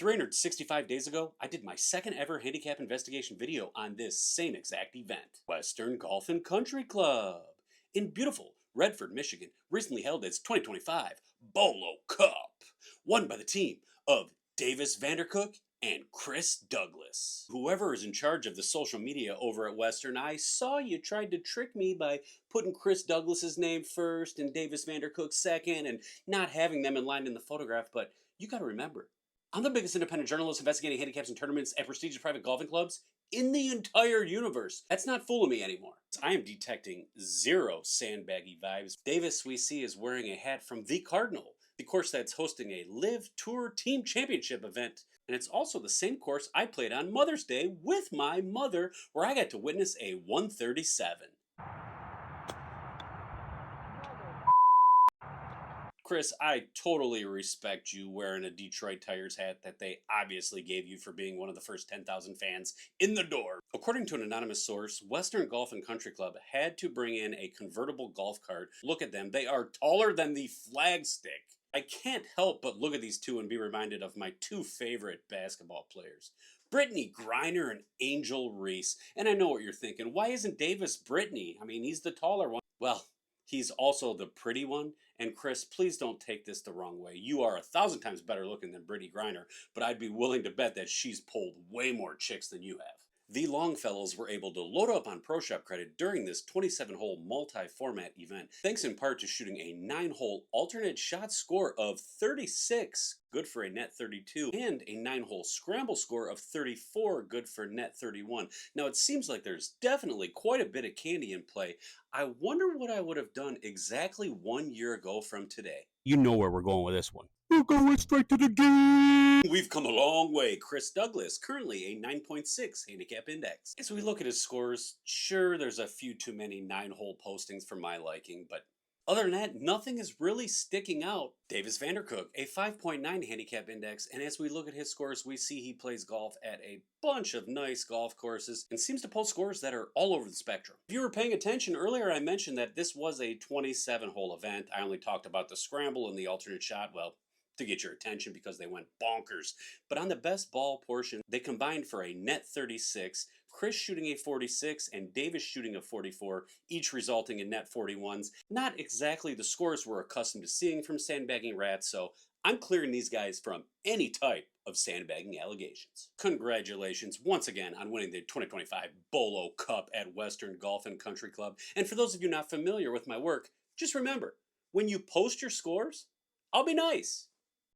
365 days ago, I did my second ever handicap investigation video on this same exact event. Western Golf and Country Club in beautiful Redford, Michigan, recently held its 2025 Bolo Cup, won by the team of Davis Vandercook and Chris Douglas. Whoever is in charge of the social media over at Western, I saw you tried to trick me by putting Chris Douglas's name first and Davis Vandercook second and not having them in line in the photograph, but you gotta remember, I'm the biggest independent journalist investigating handicaps and tournaments at prestigious private golfing clubs in the entire universe. That's not fooling me anymore. I am detecting zero sandbaggy vibes. Davis, we see, is wearing a hat from the Cardinal, the course that's hosting a Live Tour Team Championship event. And it's also the same course I played on Mother's Day with my mother, where I got to witness a 137. Chris, I totally respect you wearing a Detroit Tigers hat that they obviously gave you for being one of the first 10,000 fans in the door. According to an anonymous source, Western Golf and Country Club had to bring in a convertible golf cart. Look at them, they are taller than the flagstick. I can't help but look at these two and be reminded of my two favorite basketball players, Brittany Griner and Angel Reese. And I know what you're thinking, why isn't Davis Brittany? I mean, he's the taller one. Well, he's also the pretty one. And Chris, please don't take this the wrong way. You are 1,000 times better looking than Brittany Griner, but I'd be willing to bet that she's pulled way more chicks than you have. The Longfellows were able to load up on Pro Shop credit during this 27-hole multi-format event, thanks in part to shooting a 9-hole alternate shot score of 36, good for a net 32, and a 9-hole scramble score of 34, good for net 31. Now it seems like there's definitely quite a bit of candy in play. I wonder what I would have done exactly 1 year ago from today. You know where we're going with this one. We're going straight to the game. We've come a long way. Chris Douglas, currently a 9.6 handicap index. As we look at his scores, sure, there's a few too many 9-hole postings for my liking, but other than that, nothing is really sticking out. Davis Vandercook, a 5.9 handicap index, and as we look at his scores, we see he plays golf at a bunch of nice golf courses and seems to post scores that are all over the spectrum. If you were paying attention earlier, I mentioned that this was a 27-hole event. I only talked about the scramble and the alternate shot, well, to get your attention because they went bonkers. But on the best ball portion, they combined for a net 36, Chris shooting a 46 and Davis shooting a 44, each resulting in net 41s. Not exactly the scores we're accustomed to seeing from sandbagging rats, so I'm clearing these guys from any type of sandbagging allegations. Congratulations once again on winning the 2025 Bolo Cup at Western Golf and Country Club. And for those of you not familiar with my work, just remember, when you post your scores, I'll be nice.